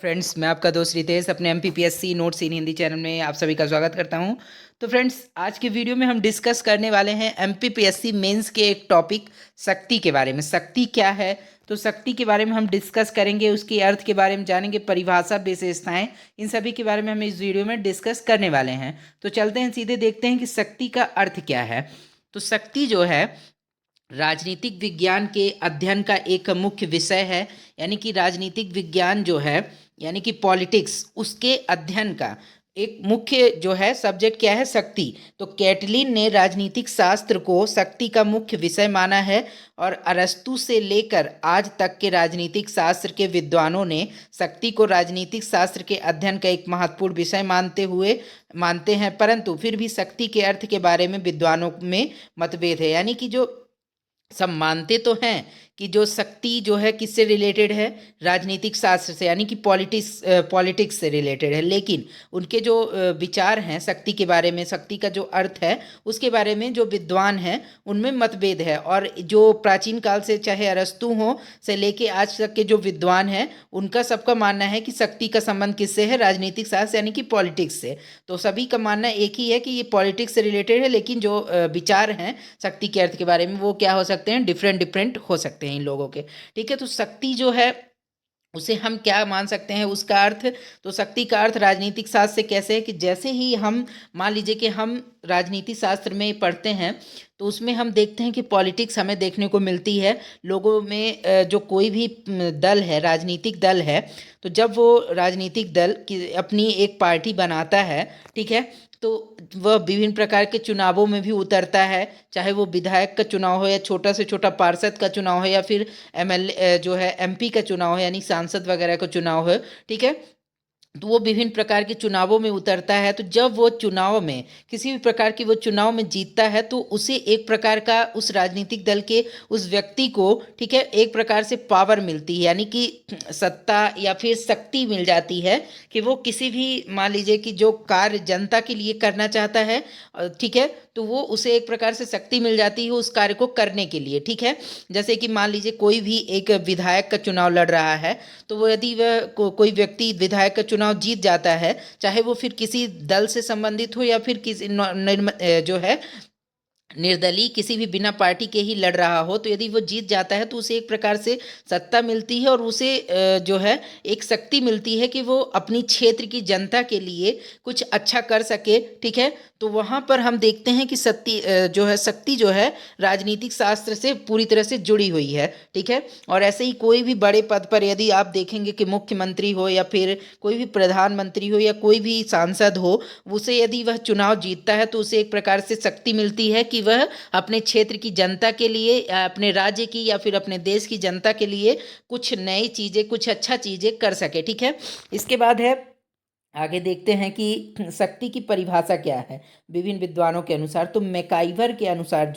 Friends, मैं आपका दोस्त रितेश अपने एमपीपीएससी नोट्स इन हिंदी चैनल में आप सभी का स्वागत करता हूं। तो फ्रेंड्स, आज के वीडियो में हम डिस्कस करने वाले हैं एमपीपीएससी मेंस के एक टॉपिक शक्ति के बारे में। शक्ति क्या है, तो शक्ति के बारे में हम डिस्कस करेंगे, उसके अर्थ के बारे में जानेंगे, परिभाषा, विशेषताएं, इन सभी के बारे में हम इस वीडियो में डिस्कस करने वाले हैं। तो चलते हैं, सीधे देखते हैं कि शक्ति का अर्थ क्या है। तो शक्ति जो है राजनीतिक विज्ञान के अध्ययन का एक मुख्य विषय है। यानी कि राजनीतिक विज्ञान जो है, यानी कि पॉलिटिक्स, उसके अध्ययन का एक मुख्य जो है सब्जेक्ट क्या है, शक्ति। तो कैटलिन ने राजनीतिक शास्त्र को शक्ति का मुख्य विषय माना है और अरस्तु से लेकर आज तक के राजनीतिक शास्त्र के विद्वानों ने शक्ति को राजनीतिक शास्त्र के अध्ययन का एक महत्वपूर्ण विषय मानते हैं। परंतु फिर भी शक्ति के अर्थ के बारे में विद्वानों में मतभेद है। यानी कि जो सब मानते तो हैं कि जो शक्ति जो है किससे रिलेटेड है, राजनीतिक शास्त्र से, यानी कि पॉलिटिक्स से रिलेटेड है, लेकिन उनके जो विचार हैं शक्ति के बारे में, शक्ति का जो अर्थ है उसके बारे में जो विद्वान हैं उनमें मतभेद है। और जो प्राचीन काल से, चाहे अरस्तु हो से लेके आज तक के जो विद्वान हैं, उनका सबका मानना है कि शक्ति का संबंध किससे है, राजनीतिक शास्त्र यानी कि पॉलिटिक्स से। तो सभी का मानना एक ही है कि ये पॉलिटिक्स से रिलेटेड है, लेकिन जो विचार हैं शक्ति के अर्थ के बारे में वो क्या हो सकते हैं, डिफरेंट डिफरेंट हो सकते हैं इन लोगों के। ठीक है, तो शक्ति जो है उसे हम क्या मान सकते हैं, उसका अर्थ। तो शक्ति का अर्थ राजनीतिक शास्त्र से कैसे है कि जैसे ही हम मान लीजिए कि हम राजनीति शास्त्र में पढ़ते हैं तो उसमें हम देखते हैं कि पॉलिटिक्स हमें देखने को मिलती है। लोगों में जो कोई भी दल है, राजनीतिक दल है, तो जब वो राजनीतिक दल की अपनी एक पार्टी बनाता है, ठीक है, तो वह विभिन्न प्रकार के चुनावों में भी उतरता है। चाहे वो विधायक का चुनाव हो या छोटा से छोटा पार्षद का चुनाव हो या फिर एमएलए जो है एमपी का चुनाव हो, यानी सांसद वगैरह का चुनाव हो। ठीक है, तो वो विभिन्न प्रकार के चुनावों में उतरता है। तो जब वो चुनाव में किसी भी प्रकार की वो चुनाव में जीतता है तो उसे एक प्रकार का उस राजनीतिक दल के उस व्यक्ति को, ठीक है, एक प्रकार से पावर मिलती है, यानी कि सत्ता या फिर शक्ति मिल जाती है कि वो किसी भी, मान लीजिए कि जो कार्य जनता के लिए करना चाहता है, ठीक है, तो वो उसे एक प्रकार से शक्ति मिल जाती है उस कार्य को करने के लिए। ठीक है, जैसे कि मान लीजिए कोई भी एक विधायक का चुनाव लड़ रहा है, तो वो यदि वह कोई व्यक्ति विधायक का चुनाव जीत जाता है, चाहे वो फिर किसी दल से संबंधित हो या फिर किसी जो है निर्दलीय, किसी भी बिना पार्टी के ही लड़ रहा हो, तो यदि वो जीत जाता है तो उसे एक प्रकार से सत्ता मिलती है और उसे जो है एक शक्ति मिलती है कि वो अपनी क्षेत्र की जनता के लिए कुछ अच्छा कर सके। ठीक है, तो वहाँ पर हम देखते हैं कि शक्ति जो है राजनीतिक शास्त्र से पूरी तरह से जुड़ी हुई है। ठीक है, और ऐसे ही कोई भी बड़े पद पर यदि आप देखेंगे कि मुख्यमंत्री हो या फिर कोई भी प्रधानमंत्री हो या कोई भी सांसद हो, उसे यदि वह चुनाव जीतता है तो उसे एक प्रकार से शक्ति मिलती है कि वह अपने क्षेत्र की जनता के लिए, या अपने राज्य की या फिर अपने देश की जनता के लिए कुछ नई चीज़ें, कुछ अच्छा चीज़ें कर सके। ठीक है, इसके बाद है, आगे देखते हैं कि शक्ति की परिभाषा क्या है विभिन्न विद्वानों के अनुसार। तो मैकाइवर के अनुसार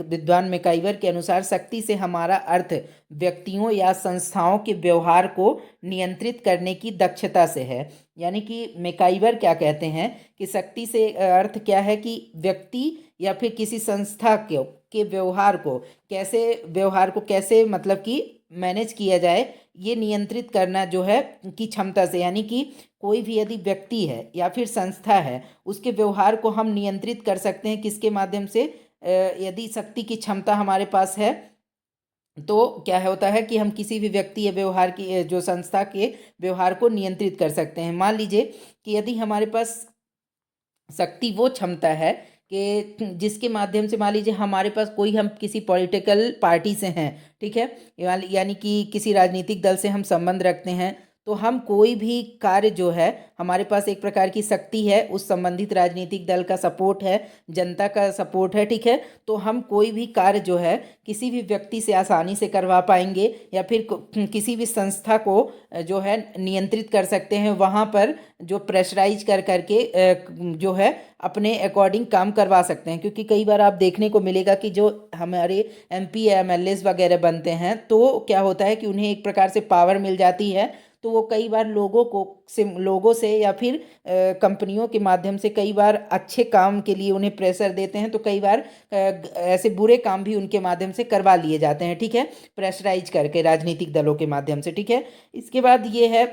विद्वान मैकाइवर के अनुसार शक्ति से हमारा अर्थ व्यक्तियों या संस्थाओं के व्यवहार को नियंत्रित करने की दक्षता से है। यानी कि मैकाइवर क्या कहते हैं कि शक्ति से अर्थ क्या है कि व्यक्ति या फिर किसी संस्था के व्यवहार को कैसे मतलब कि मैनेज किया जाए, ये नियंत्रित करना जो है की क्षमता से। यानी कि कोई भी यदि व्यक्ति है या फिर संस्था है, उसके व्यवहार को हम नियंत्रित कर सकते हैं किसके माध्यम से, यदि शक्ति की क्षमता हमारे पास है तो क्या होता है कि हम किसी भी व्यक्ति या व्यवहार की, जो संस्था के व्यवहार को नियंत्रित कर सकते हैं। मान लीजिए कि यदि हमारे पास शक्ति वो क्षमता है कि जिसके माध्यम से, मान लीजिए हमारे पास कोई, हम किसी पॉलिटिकल पार्टी से हैं, ठीक है, यानी कि किसी राजनीतिक दल से हम संबंध रखते हैं, तो हम कोई भी कार्य जो है, हमारे पास एक प्रकार की शक्ति है, उस संबंधित राजनीतिक दल का सपोर्ट है, जनता का सपोर्ट है। ठीक है, तो हम कोई भी कार्य जो है किसी भी व्यक्ति से आसानी से करवा पाएंगे या फिर किसी भी संस्था को जो है नियंत्रित कर सकते हैं, वहाँ पर जो प्रेशराइज कर करके जो है अपने अकॉर्डिंग काम करवा सकते हैं। क्योंकि कई बार आप देखने को मिलेगा कि जो हमारे एमपी या एमएलए वगैरह बनते हैं, तो क्या होता है कि उन्हें एक प्रकार से पावर मिल जाती है, तो वो कई बार लोगों से या फिर कंपनियों के माध्यम से कई बार अच्छे काम के लिए उन्हें प्रेशर देते हैं, तो कई बार ऐसे बुरे काम भी उनके माध्यम से करवा लिए जाते हैं, ठीक है, प्रेशराइज करके राजनीतिक दलों के माध्यम से, ठीक है। इसके बाद ये है,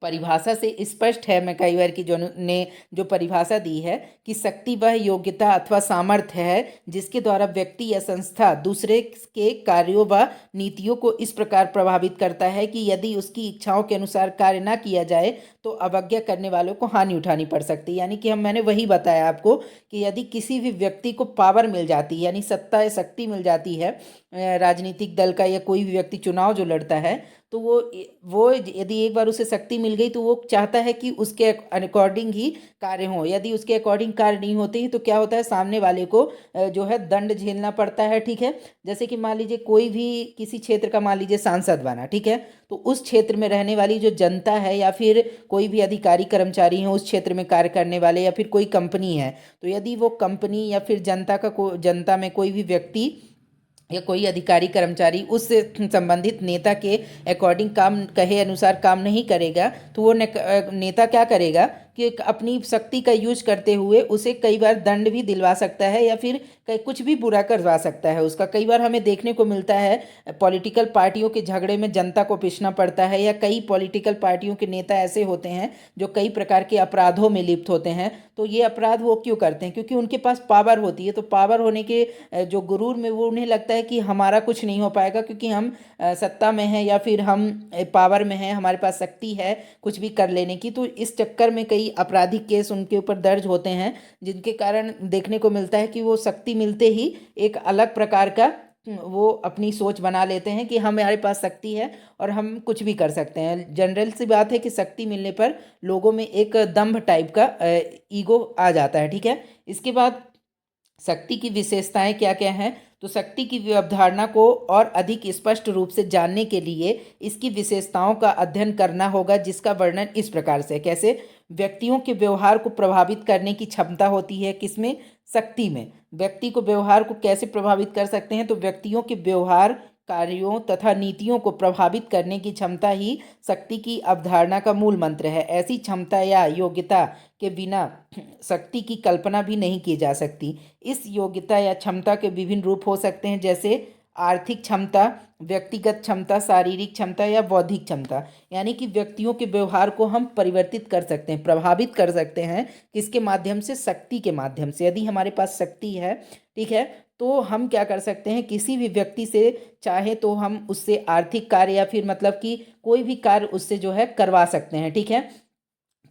परिभाषा से स्पष्ट है, मैं कई बार की जो ने जो परिभाषा दी है कि शक्ति वह योग्यता अथवा सामर्थ्य है जिसके द्वारा व्यक्ति या संस्था दूसरे के कार्यों व नीतियों को इस प्रकार प्रभावित करता है कि यदि उसकी इच्छाओं के अनुसार कार्य ना किया जाए तो अवज्ञा करने वालों को हानि उठानी पड़ सकती है। यानी कि मैंने वही बताया आपको कि यदि किसी भी व्यक्ति को पावर मिल जाती है, यानी सत्ता या शक्ति मिल जाती है, राजनीतिक दल का या कोई भी व्यक्ति चुनाव जो लड़ता है, तो वो यदि एक बार उसे शक्ति मिल गई तो वो चाहता है कि उसके अकॉर्डिंग ही कार्य हो। यदि उसके अकॉर्डिंग कार्य नहीं होते ही तो क्या होता है, सामने वाले को जो है दंड झेलना पड़ता है, ठीक है। जैसे कि मान लीजिए कोई भी किसी क्षेत्र का मान लीजिए सांसद बना, ठीक है, तो उस क्षेत्र में रहने वाली जो जनता है या फिर कोई भी अधिकारी कर्मचारी हैं उस क्षेत्र में कार्य करने वाले, या फिर कोई कंपनी है, तो यदि वो कंपनी या फिर जनता में कोई भी व्यक्ति या कोई अधिकारी कर्मचारी उस संबंधित नेता के अकॉर्डिंग काम कहे अनुसार काम नहीं करेगा, तो वो नेता क्या करेगा कि अपनी शक्ति का यूज करते हुए उसे कई बार दंड भी दिलवा सकता है या फिर कुछ भी बुरा करवा सकता है उसका। कई बार हमें देखने को मिलता है पॉलिटिकल पार्टियों के झगड़े में जनता को पिसना पड़ता है, या कई पॉलिटिकल पार्टियों के नेता ऐसे होते हैं जो कई प्रकार के अपराधों में लिप्त होते हैं। तो ये अपराध वो क्यों करते हैं? क्योंकि उनके पास पावर होती है, तो पावर होने के जो गुरूर में वो उन्हें लगता है कि हमारा कुछ नहीं हो पाएगा क्योंकि हम सत्ता में हैं या फिर हम पावर में हैं, हमारे पास शक्ति है कुछ भी कर लेने की। तो इस चक्कर में कई आपराधिक केस उनके ऊपर दर्ज होते हैं, जिनके कारण देखने को मिलता है कि वो शक्ति मिलते ही एक अलग प्रकार का वो अपनी सोच बना लेते हैं कि हमारे पास शक्ति है और हम कुछ भी कर सकते हैं। जनरल सी बात है कि शक्ति मिलने पर लोगों में एक दंभ टाइप का ईगो आ जाता है, ठीक है। इसके बाद शक्ति की विशेषताएं क्या क्या हैं? तो शक्ति की अवधारणा को और अधिक स्पष्ट रूप से जानने के लिए इसकी विशेषताओं का अध्ययन करना होगा, जिसका वर्णन इस प्रकार से, कैसे? व्यक्तियों के व्यवहार को प्रभावित करने की क्षमता होती है किसमें? शक्ति में। व्यक्ति को व्यवहार को कैसे प्रभावित कर सकते हैं? तो व्यक्तियों के व्यवहार, कार्यों तथा नीतियों को प्रभावित करने की क्षमता ही शक्ति की अवधारणा का मूल मंत्र है। ऐसी क्षमता या योग्यता के बिना शक्ति की कल्पना भी नहीं की जा सकती। इस योग्यता या क्षमता के विभिन्न रूप हो सकते हैं, जैसे आर्थिक क्षमता, व्यक्तिगत क्षमता, शारीरिक क्षमता या बौद्धिक क्षमता। यानी कि व्यक्तियों के व्यवहार को हम परिवर्तित कर सकते हैं, प्रभावित कर सकते हैं, किसके माध्यम से? शक्ति के माध्यम से। यदि हमारे पास शक्ति है, ठीक है, तो हम क्या कर सकते हैं, किसी भी व्यक्ति से चाहे तो हम उससे आर्थिक कार्य या फिर मतलब कि कोई भी कार्य उससे जो है करवा सकते हैं, ठीक है।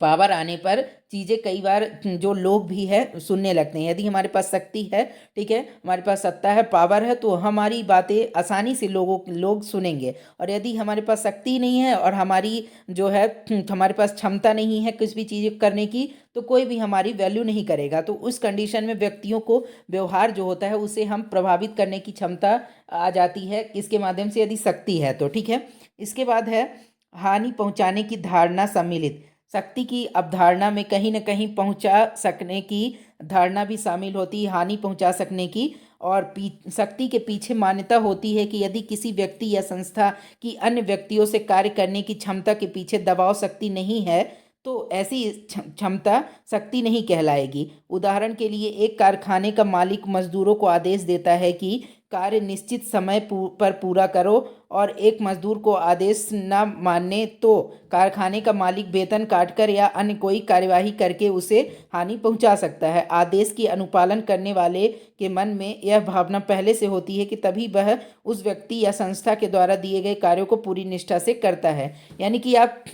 पावर आने पर चीज़ें कई बार जो लोग भी है सुनने लगते हैं। यदि हमारे पास शक्ति है, ठीक है, हमारे पास सत्ता है, पावर है, तो हमारी बातें आसानी से लोग सुनेंगे। और यदि हमारे पास शक्ति नहीं है और हमारी जो है हमारे पास क्षमता नहीं है किसी भी चीज़ करने की, तो कोई भी हमारी वैल्यू नहीं करेगा। तो उस कंडीशन में व्यक्तियों को व्यवहार जो होता है उसे हम प्रभावित करने की क्षमता आ जाती है किसके माध्यम से? यदि शक्ति है तो, ठीक है। इसके बाद है हानि पहुंचाने की धारणा सम्मिलित। शक्ति की अवधारणा में कहीं ना कहीं पहुंचा सकने की धारणा भी शामिल होती है, हानि पहुंचा सकने की। और शक्ति के पीछे मान्यता होती है कि यदि किसी व्यक्ति या संस्था की अन्य व्यक्तियों से कार्य करने की क्षमता के पीछे दबाव शक्ति नहीं है, तो ऐसी क्षमता शक्ति नहीं कहलाएगी। उदाहरण के लिए एक कारखाने का मालिक मजदूरों को आदेश देता है कि कार्य निश्चित समय पर पूरा करो, और एक मजदूर को आदेश न मानने तो कारखाने का मालिक वेतन काटकर या अन्य कोई कार्यवाही करके उसे हानि पहुंचा सकता है। आदेश की अनुपालन करने वाले के मन में यह भावना पहले से होती है कि तभी वह उस व्यक्ति या संस्था के द्वारा दिए गए कार्यों को पूरी निष्ठा से करता है। यानी कि आप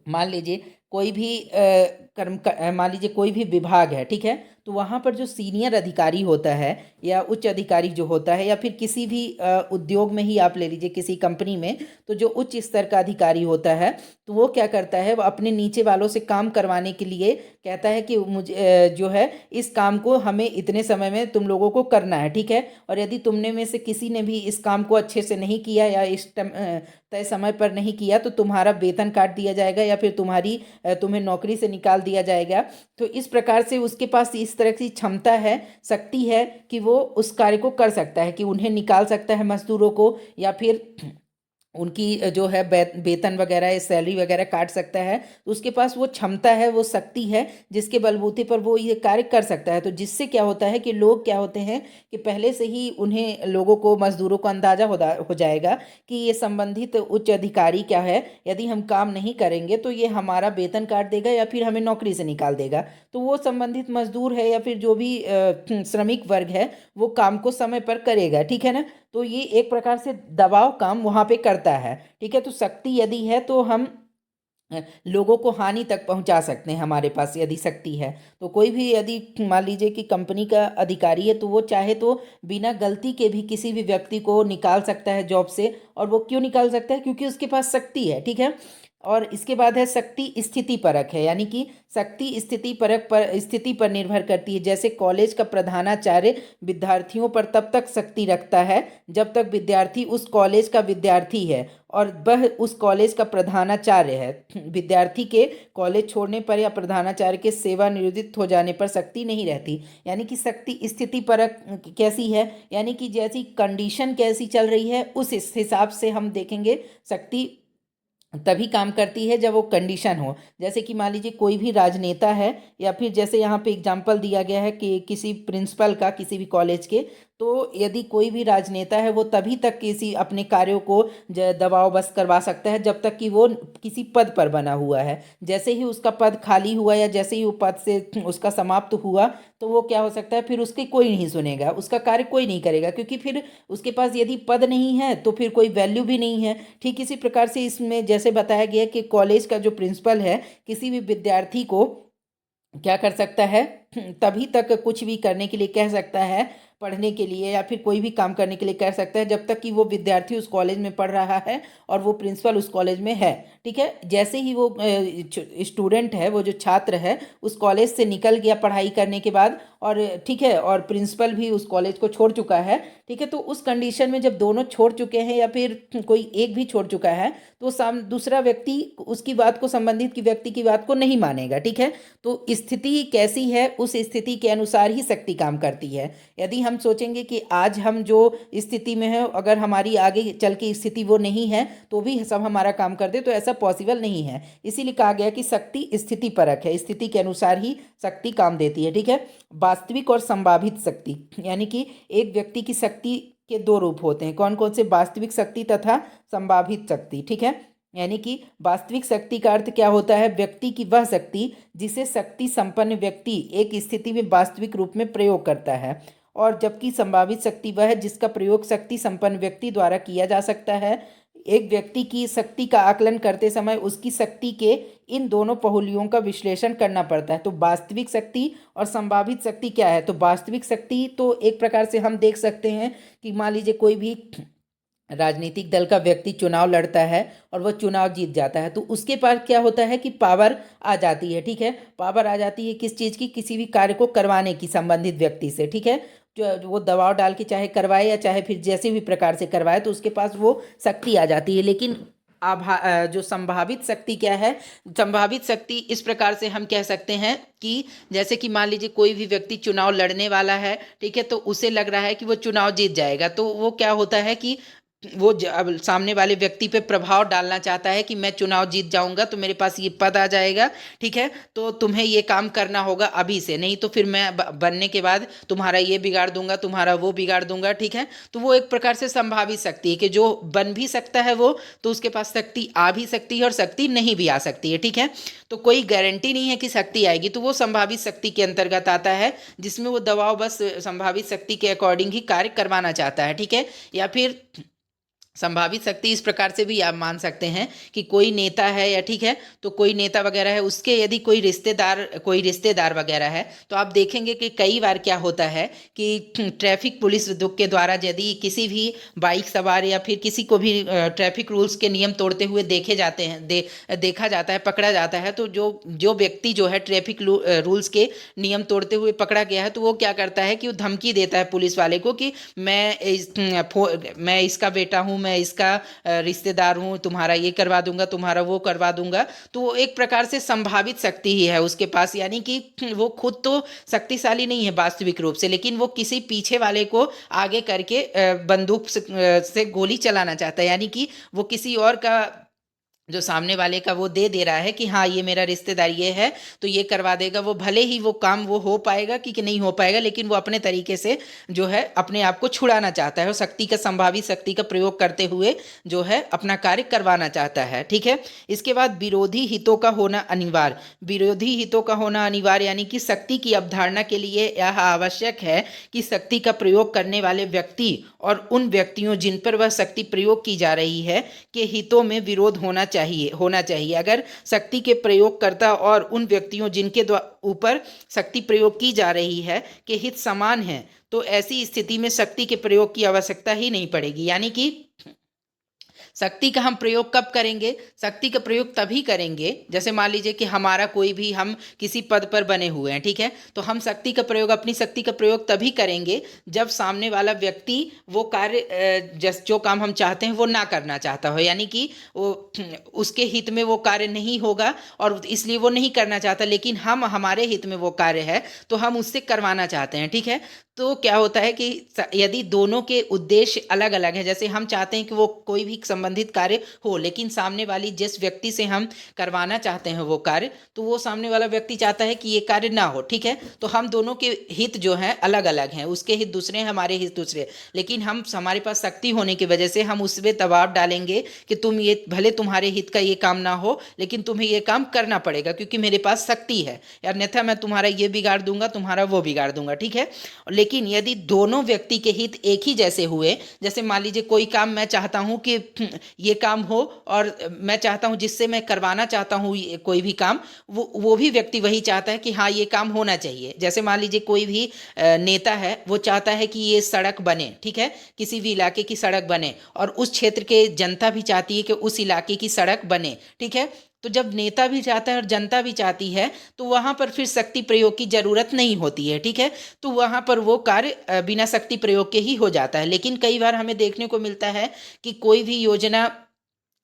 मान लीजिए कोई भी मान लीजिए कोई भी विभाग है, ठीक है, तो वहाँ पर जो सीनियर अधिकारी होता है या उच्च अधिकारी जो होता है, या फिर किसी भी उद्योग में ही आप ले लीजिए, किसी कंपनी में, तो जो उच्च स्तर का अधिकारी होता है तो वो क्या करता है, वो अपने नीचे वालों से काम करवाने के लिए कहता है कि मुझे जो है इस काम को हमें इतने समय में तुम लोगों को करना है, ठीक है। और यदि तुमने में से किसी ने भी इस काम को अच्छे से नहीं किया या इस तय समय पर नहीं किया तो तुम्हारा वेतन काट दिया जाएगा या फिर तुम्हें नौकरी से निकाल दिया जाएगा। तो इस प्रकार से उसके पास इस तरह की क्षमता है, शक्ति है कि वो उस कार्य को कर सकता है, कि उन्हें निकाल सकता है मजदूरों को, या फिर उनकी जो है वेतन वगैरह या सैलरी वगैरह काट सकता है, तो उसके पास वो क्षमता है, वो शक्ति है, जिसके बलबूते पर वो ये कार्य कर सकता है। तो जिससे क्या होता है कि लोग क्या होते हैं कि पहले से ही उन्हें लोगों को, मजदूरों को अंदाजा हो जाएगा कि ये संबंधित उच्च अधिकारी क्या है, यदि हम काम नहीं करेंगे तो ये हमारा वेतन काट देगा या फिर हमें नौकरी से निकाल देगा। तो वो संबंधित मजदूर है या फिर जो भी श्रमिक वर्ग है वो काम को समय पर करेगा, ठीक है ना। तो ये एक प्रकार से दबाव काम वहां पे करता है, ठीक है। तो शक्ति यदि है तो हम लोगों को हानि तक पहुंचा सकते हैं। हमारे पास यदि शक्ति है तो कोई भी, यदि मान लीजिए कि कंपनी का अधिकारी है तो वो चाहे तो बिना गलती के भी किसी भी व्यक्ति को निकाल सकता है जॉब से। और वो क्यों निकाल सकता है? क्योंकि उसके पास शक्ति है, ठीक है। और इसके बाद है शक्ति स्थिति परक है, यानी कि शक्ति स्थिति पर निर्भर करती है। जैसे कॉलेज का प्रधानाचार्य विद्यार्थियों पर तब तक शक्ति रखता है जब तक विद्यार्थी उस कॉलेज का विद्यार्थी है और वह उस कॉलेज का प्रधानाचार्य है। विद्यार्थी के कॉलेज छोड़ने पर या प्रधानाचार्य के सेवानिवृत्त हो जाने पर शक्ति नहीं रहती। यानी कि शक्ति स्थिति परक कैसी है, यानी कि जैसी कंडीशन कैसी चल रही है उस हिसाब से हम देखेंगे शक्ति तभी काम करती है जब वो कंडीशन हो। जैसे कि मान लीजिए कोई भी राजनेता है, या फिर जैसे यहाँ पे एग्जाम्पल दिया गया है कि किसी प्रिंसिपल का किसी भी कॉलेज के, तो यदि कोई भी राजनेता है वो तभी तक किसी अपने कार्यों को दबाव बस करवा सकता है जब तक कि वो किसी पद पर बना हुआ है। जैसे ही उसका पद खाली हुआ या जैसे ही वो पद से उसका समाप्त हुआ तो वो क्या हो सकता है, फिर उसकी कोई नहीं सुनेगा, उसका कार्य कोई नहीं करेगा, क्योंकि फिर उसके पास यदि पद नहीं है तो फिर कोई वैल्यू भी नहीं है। ठीक इसी प्रकार से इसमें जैसे बताया गया कि कॉलेज का जो प्रिंसिपल है किसी भी विद्यार्थी को क्या कर सकता है, तभी तक कुछ भी करने के लिए कह सकता है, पढ़ने के लिए या फिर कोई भी काम करने के लिए कह सकता है जब तक कि वो विद्यार्थी उस कॉलेज में पढ़ रहा है और वो प्रिंसिपल उस कॉलेज में है, ठीक है। जैसे ही वो स्टूडेंट है, वो जो छात्र है, उस कॉलेज से निकल गया पढ़ाई करने के बाद, और ठीक है, और प्रिंसिपल भी उस कॉलेज को छोड़ चुका है, ठीक है। तो उस कंडीशन में जब दोनों छोड़ चुके हैं या फिर कोई एक भी छोड़ चुका है तो दूसरा व्यक्ति उसकी बात को, संबंधित की व्यक्ति की बात को नहीं मानेगा, ठीक है। तो स्थिति कैसी है, उस स्थिति के अनुसार ही शक्ति काम करती है। यदि हम सोचेंगे कि आज हम जो स्थिति में है, अगर हमारी आगे चल के स्थिति वो नहीं है तो भी सब हमारा काम कर दे, तो ऐसा पॉसिबल नहीं है। इसीलिए कहा गया कि शक्ति स्थिति परक है, स्थिति के अनुसार ही शक्ति काम देती है, ठीक है। वास्तविक और संभावित शक्ति, यानी कि एक व्यक्ति की शक्ति के दो रूप होते हैं। कौन कौन से? वास्तविक शक्ति तथा संभावित शक्ति, ठीक है। यानी कि वास्तविक शक्ति का अर्थ क्या होता है? व्यक्ति की वह शक्ति जिसे शक्ति संपन्न व्यक्ति एक स्थिति में वास्तविक रूप में प्रयोग करता है, और जबकि संभावित शक्ति वह है जिसका प्रयोग शक्ति संपन्न व्यक्ति द्वारा किया जा सकता है। एक व्यक्ति की शक्ति का आकलन करते समय उसकी शक्ति के इन दोनों पहलुओं का विश्लेषण करना पड़ता है। तो वास्तविक शक्ति और संभावित शक्ति क्या है? तो वास्तविक शक्ति तो एक प्रकार से हम देख सकते हैं कि मान लीजिए कोई भी राजनीतिक दल का व्यक्ति चुनाव लड़ता है और वह चुनाव जीत जाता है, तो उसके पास क्या होता है कि पावर आ जाती है, ठीक है। पावर आ जाती है किस चीज़ की? किसी भी कार्य को करवाने की संबंधित व्यक्ति से, ठीक है। जो वो दबाव डाल के चाहे करवाए या चाहे फिर जैसे भी प्रकार से करवाए, तो उसके पास वो शक्ति आ जाती है। लेकिन जो संभावित शक्ति क्या है? संभावित शक्ति इस प्रकार से हम कह सकते हैं कि जैसे कि मान लीजिए कोई भी व्यक्ति चुनाव लड़ने वाला है, ठीक है, तो उसे लग रहा है कि वो चुनाव जीत जाएगा, तो वो क्या होता है कि वो अब सामने वाले व्यक्ति पे प्रभाव डालना चाहता है कि मैं चुनाव जीत जाऊंगा तो मेरे पास ये पद आ जाएगा, ठीक है, तो तुम्हें ये काम करना होगा अभी से, नहीं तो फिर मैं बनने के बाद तुम्हारा ये बिगाड़ दूंगा, तुम्हारा वो बिगाड़ दूंगा, ठीक है। तो वो एक प्रकार से संभावित शक्ति है कि जो बन भी सकता है वो, तो उसके पास शक्ति आ भी सकती है और शक्ति नहीं भी आ सकती है, ठीक है। तो कोई गारंटी नहीं है कि शक्ति आएगी, तो वो संभावित शक्ति के अंतर्गत आता है, जिसमें वो दबाव बस संभावित शक्ति के अकॉर्डिंग ही कार्य करवाना चाहता है, ठीक है। या फिर संभावित शक्ति इस प्रकार से भी आप मान सकते हैं कि कोई नेता है, या ठीक है, तो कोई नेता वगैरह है, उसके यदि कोई रिश्तेदार वगैरह है, तो आप देखेंगे कि कई बार क्या होता है कि ट्रैफिक पुलिस के द्वारा यदि किसी भी बाइक सवार या फिर किसी को भी ट्रैफिक रूल्स के नियम तोड़ते हुए देखा जाता है, पकड़ा जाता है, तो जो व्यक्ति जो है ट्रैफिक रूल्स के नियम तोड़ते हुए पकड़ा गया है, तो वो क्या करता है कि वो धमकी देता है पुलिस वाले को कि मैं इसका बेटा हूँ, मैं इसका रिश्तेदार हूँ, तुम्हारा ये करवा दूंगा, तुम्हारा वो करवा दूंगा। तो वो एक प्रकार से संभावित शक्ति ही है उसके पास, यानी कि वो खुद तो शक्तिशाली नहीं है वास्तविक रूप से, लेकिन वो किसी पीछे वाले को आगे करके बंदूक से गोली चलाना चाहता है, यानी कि वो किसी और का, जो सामने वाले का, वो दे दे रहा है कि हाँ ये मेरा रिश्तेदार ये है तो ये करवा देगा। वो भले ही वो काम वो हो पाएगा कि नहीं हो पाएगा, लेकिन वो अपने तरीके से जो है अपने आप को छुड़ाना चाहता है और शक्ति का, संभावित शक्ति का प्रयोग करते हुए जो है अपना कार्य करवाना चाहता है। ठीक है। इसके बाद विरोधी हितों का होना अनिवार्य। विरोधी हितों का होना अनिवार्य यानी कि शक्ति की अवधारणा के लिए यह आवश्यक है कि शक्ति का प्रयोग करने वाले व्यक्ति और उन व्यक्तियों जिन पर वह शक्ति प्रयोग की जा रही है के हितों में विरोध होना चाहिए। अगर शक्ति के प्रयोगकर्ता और उन व्यक्तियों जिनके ऊपर शक्ति प्रयोग की जा रही है के हित समान हैं तो ऐसी स्थिति में शक्ति के प्रयोग की आवश्यकता ही नहीं पड़ेगी। यानी कि शक्ति का हम प्रयोग कब करेंगे? शक्ति का प्रयोग तभी करेंगे, जैसे मान लीजिए कि हमारा कोई भी, हम किसी पद पर बने हुए हैं, ठीक है, तो हम शक्ति का प्रयोग, अपनी शक्ति का प्रयोग तभी करेंगे जब सामने वाला व्यक्ति वो कार्य, जो काम हम चाहते हैं वो ना करना चाहता हो, यानी कि वो उसके हित में वो कार्य नहीं होगा और इसलिए वो नहीं करना चाहता, लेकिन हम, हमारे हित में वो कार्य है तो हम उससे करवाना चाहते हैं। ठीक है। तो क्या होता है कि यदि दोनों के उद्देश्य अलग अलग हैं, जैसे हम चाहते हैं कि वो कोई भी संबंधित कार्य हो, लेकिन सामने वाली जिस व्यक्ति से हम करवाना चाहते हैं वो कार्य, तो वो सामने वाला व्यक्ति चाहता है कि ये कार्य ना हो। ठीक है। तो हम दोनों के हित जो हैं अलग अलग हैं, उसके हित दूसरे हैं, हमारे हित दूसरे, लेकिन हम, हमारे पास शक्ति होने की वजह से हम उस पर दबाव डालेंगे कि तुम ये, भले तुम्हारे हित का ये काम ना हो लेकिन तुम्हें ये काम करना पड़ेगा क्योंकि मेरे पास शक्ति है, अन्यथा मैं तुम्हारा ये बिगाड़ दूंगा, तुम्हारा वो बिगाड़ दूंगा। ठीक है। लेकिन यदि दोनों व्यक्ति के हित एक ही जैसे हुए, जैसे मान लीजिए कोई काम मैं चाहता हूं कि ये काम हो और मैं चाहता हूं, जिससे मैं करवाना चाहता हूं कोई भी काम, वो भी व्यक्ति वही चाहता है कि हाँ ये काम होना चाहिए। जैसे मान लीजिए कोई भी नेता है, वो चाहता है कि ये सड़क बने, ठीक है, किसी भी इलाके की सड़क बने, और उस क्षेत्र के जनता भी चाहती है कि उस इलाके की सड़क बने। ठीक है। तो जब नेता भी चाहता है और जनता भी चाहती है तो वहां पर फिर शक्ति प्रयोग की जरूरत नहीं होती है। ठीक है। तो वहां पर वो कार्य बिना शक्ति प्रयोग के ही हो जाता है। लेकिन कई बार हमें देखने को मिलता है कि कोई भी योजना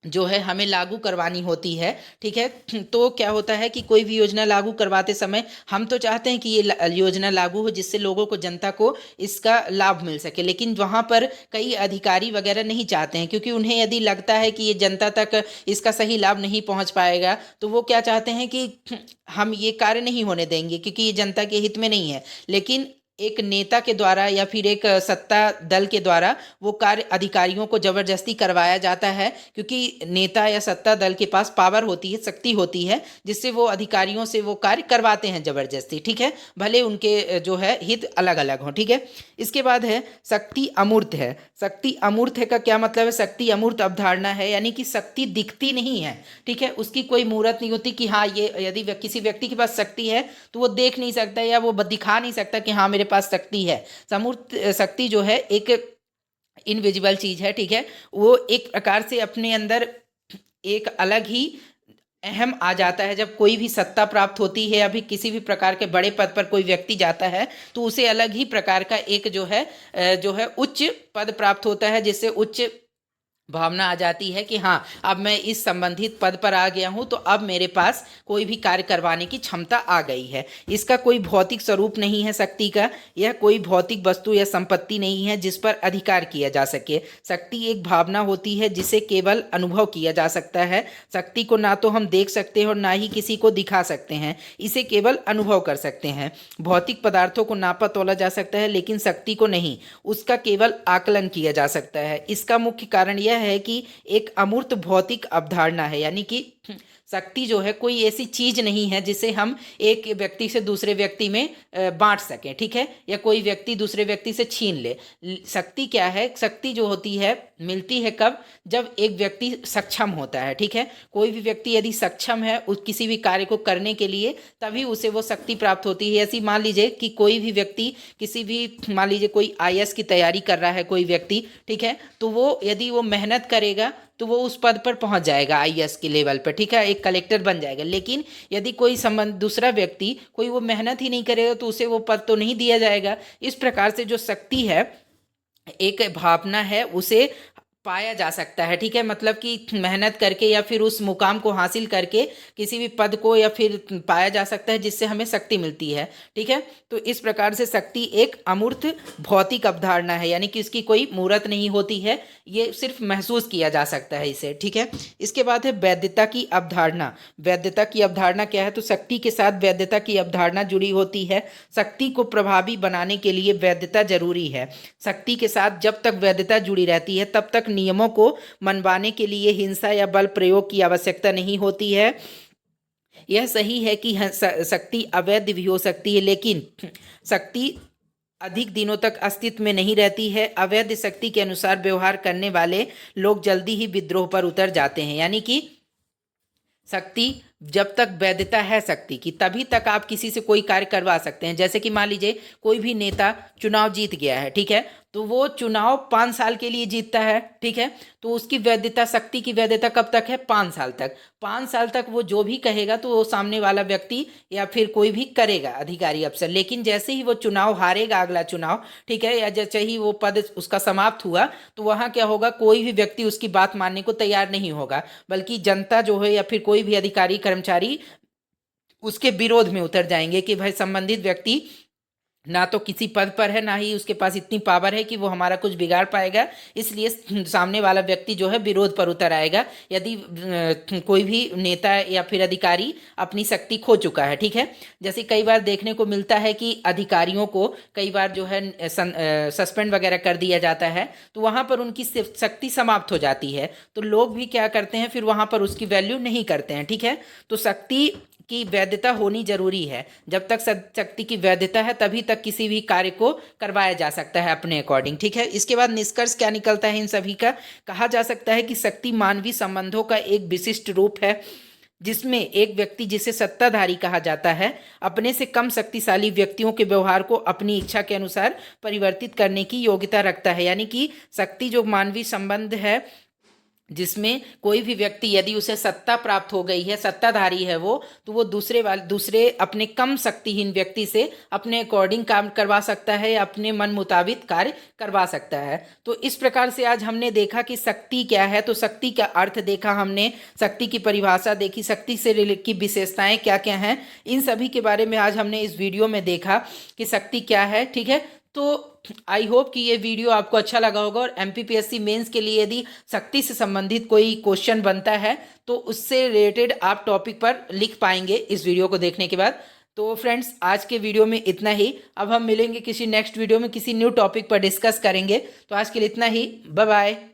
जो है हमें लागू करवानी होती है, ठीक है, तो क्या होता है कि कोई भी योजना लागू करवाते समय हम तो चाहते हैं कि ये योजना लागू हो जिससे लोगों को, जनता को इसका लाभ मिल सके, लेकिन वहाँ पर कई अधिकारी वगैरह नहीं चाहते हैं, क्योंकि उन्हें यदि लगता है कि ये जनता तक इसका सही लाभ नहीं पहुँच पाएगा तो वो क्या चाहते हैं कि हम ये कार्य नहीं होने देंगे क्योंकि ये जनता के हित में नहीं है। लेकिन एक नेता के द्वारा या फिर एक सत्ता दल के द्वारा वो कार्य अधिकारियों को जबरदस्ती करवाया जाता है, क्योंकि नेता या सत्ता दल के पास पावर होती है, शक्ति होती है, जिससे वो अधिकारियों से वो कार्य करवाते हैं जबरदस्ती। ठीक है। भले उनके जो है हित अलग अलग हों। ठीक है। इसके बाद है शक्ति अमूर्त है। शक्ति अमूर्त है का क्या मतलब है? शक्ति अमूर्त अवधारणा है, यानी कि शक्ति दिखती नहीं है। ठीक है। उसकी कोई मूर्त नहीं होती कि हाँ ये, यदि किसी व्यक्ति के पास शक्ति है तो वो देख नहीं सकता या वो दिखा नहीं सकता कि हाँ मेरे पास शक्ति है। समूर्त शक्ति जो है एक इनविजिबल चीज है। ठीक है। वो एक प्रकार से अपने अंदर एक अलग ही अहम आ जाता है। जब कोई भी सत्ता प्राप्त होती है या भी किसी भी प्रकार के बड़े पद पर कोई व्यक्ति जाता है तो उसे अलग ही प्रकार का एक जो है उच्च पद प्राप्त होता है, जिससे उच्च भावना आ जाती है कि हाँ अब मैं इस संबंधित पद पर आ गया हूँ तो अब मेरे पास कोई भी कार्य करवाने की क्षमता आ गई है। इसका कोई भौतिक स्वरूप नहीं है शक्ति का, यह कोई भौतिक वस्तु या संपत्ति नहीं है जिस पर अधिकार किया जा सके। शक्ति एक भावना होती है जिसे केवल अनुभव किया जा सकता है। शक्ति को ना तो हम देख सकते हैं और ना ही किसी को दिखा सकते हैं, इसे केवल अनुभव कर सकते हैं। भौतिक पदार्थों को नापा तोला जा सकता है लेकिन शक्ति को नहीं, उसका केवल आकलन किया जा सकता है। इसका मुख्य कारण यह है कि एक अमूर्त भौतिक अवधारणा है, यानी कि शक्ति जो है कोई ऐसी चीज नहीं है जिसे हम एक व्यक्ति से दूसरे व्यक्ति में बांट सकें। ठीक है। या कोई व्यक्ति दूसरे व्यक्ति से छीन ले। शक्ति क्या है? शक्ति जो होती है मिलती है कब? जब एक व्यक्ति सक्षम होता है। ठीक है। कोई भी व्यक्ति यदि सक्षम है उस किसी भी कार्य को करने के लिए, तभी उसे वो शक्ति प्राप्त होती है। ऐसी मान लीजिए कि कोई भी व्यक्ति किसी भी, मान लीजिए कोई आईएएस की तैयारी कर रहा है कोई व्यक्ति, ठीक है, तो वो यदि वो मेहनत करेगा तो वो उस पद पर पहुंच जाएगा आईएएस के लेवल पर। ठीक है। एक कलेक्टर बन जाएगा। लेकिन यदि कोई संबंध दूसरा व्यक्ति कोई वो मेहनत ही नहीं करेगा तो उसे वो पद तो नहीं दिया जाएगा। इस प्रकार से जो शक्ति है एक भावना है, उसे पाया जा सकता है। ठीक है, मतलब कि मेहनत करके या फिर उस मुकाम को हासिल करके किसी भी पद को या फिर पाया जा सकता है जिससे हमें शक्ति मिलती है। ठीक है, तो इस प्रकार से शक्ति एक अमूर्त भौतिक अवधारणा है, यानी कि इसकी कोई मूर्त नहीं होती है, ये सिर्फ महसूस किया जा सकता है इसे। ठीक है, इसके बाद है वैधता की अवधारणा। वैधता की अवधारणा क्या है? तो शक्ति के साथ वैधता की अवधारणा जुड़ी होती है। शक्ति को प्रभावी बनाने के लिए वैधता जरूरी है। शक्ति के साथ जब तक वैधता जुड़ी रहती है तब तक नियमों को मनवाने के लिए हिंसा या बल प्रयोग की आवश्यकता नहीं होती है। यह सही है कि शक्ति अवैध भी हो सकती है, लेकिन शक्ति अधिक दिनों तक अस्तित्व में नहीं रहती है। अवैध शक्ति के अनुसार व्यवहार करने वाले लोग जल्दी ही विद्रोह पर उतर जाते हैं, यानी कि शक्ति जब तक वैधता है शक्ति की तभी तक आप किसी से कोई कार्य करवा सकते हैं। जैसे कि मान लीजिए कोई भी नेता चुनाव जीत गया है, ठीक है, तो वो चुनाव 5 साल के लिए जीतता है। ठीक है, तो उसकी वैधता, शक्ति की वैधता कब तक है? 5 साल तक। 5 साल तक वो जो भी कहेगा तो वो सामने वाला व्यक्ति या फिर कोई भी करेगा, अधिकारी अफसर। लेकिन जैसे ही वो चुनाव हारेगा, अगला चुनाव, ठीक है, या जैसे ही वो पद उसका समाप्त हुआ, तो वहाँ क्या होगा? कोई भी व्यक्ति उसकी बात मानने को तैयार नहीं होगा, बल्कि जनता जो है या फिर कोई भी अधिकारी कर्मचारी उसके विरोध में उतर जाएंगे कि भाई संबंधित व्यक्ति ना तो किसी पद पर है, ना ही उसके पास इतनी पावर है कि वो हमारा कुछ बिगाड़ पाएगा, इसलिए सामने वाला व्यक्ति जो है विरोध पर उतर आएगा यदि कोई भी नेता या फिर अधिकारी अपनी शक्ति खो चुका है। ठीक है, जैसे कई बार देखने को मिलता है कि अधिकारियों को कई बार जो है सस्पेंड वगैरह कर दिया जाता है, तो वहाँ पर उनकी शक्ति समाप्त हो जाती है, तो लोग भी क्या करते हैं, फिर वहाँ पर उसकी वैल्यू नहीं करते हैं। ठीक है, तो शक्ति की वैधता होनी जरूरी है। जब तक शक्ति की वैधता है तभी तक किसी भी कार्य को करवाया जा सकता है अपने अकॉर्डिंग। ठीक है, इसके बाद निष्कर्ष क्या निकलता है इन सभी का? कहा जा सकता है कि शक्ति मानवीय संबंधों का एक विशिष्ट रूप है जिसमें एक व्यक्ति, जिसे सत्ताधारी कहा जाता है, अपने से कम शक्तिशाली व्यक्तियों के व्यवहार को अपनी इच्छा के अनुसार परिवर्तित करने की योग्यता रखता है। यानी कि शक्ति जो मानवीय संबंध है जिसमें कोई भी व्यक्ति यदि उसे सत्ता प्राप्त हो गई है, सत्ताधारी है वो, तो वो दूसरे अपने कम शक्तिहीन व्यक्ति से अपने अकॉर्डिंग काम करवा सकता है या अपने मन मुताबिक कार्य करवा सकता है। तो इस प्रकार से आज हमने देखा कि शक्ति क्या है, तो शक्ति का अर्थ देखा हमने, शक्ति की परिभाषा देखी, शक्ति से रिलेटेड की विशेषताएं क्या क्या हैं, इन सभी के बारे में आज हमने इस वीडियो में देखा कि शक्ति क्या है। ठीक है, तो आई होप कि ये वीडियो आपको अच्छा लगा होगा, और एमपीपीएससी मेंस के लिए यदि शक्ति से संबंधित कोई क्वेश्चन बनता है तो उससे रिलेटेड आप टॉपिक पर लिख पाएंगे इस वीडियो को देखने के बाद। तो फ्रेंड्स, आज के वीडियो में इतना ही। अब हम मिलेंगे किसी नेक्स्ट वीडियो में, किसी न्यू टॉपिक पर डिस्कस करेंगे। तो आज के लिए इतना ही, बाय बाय।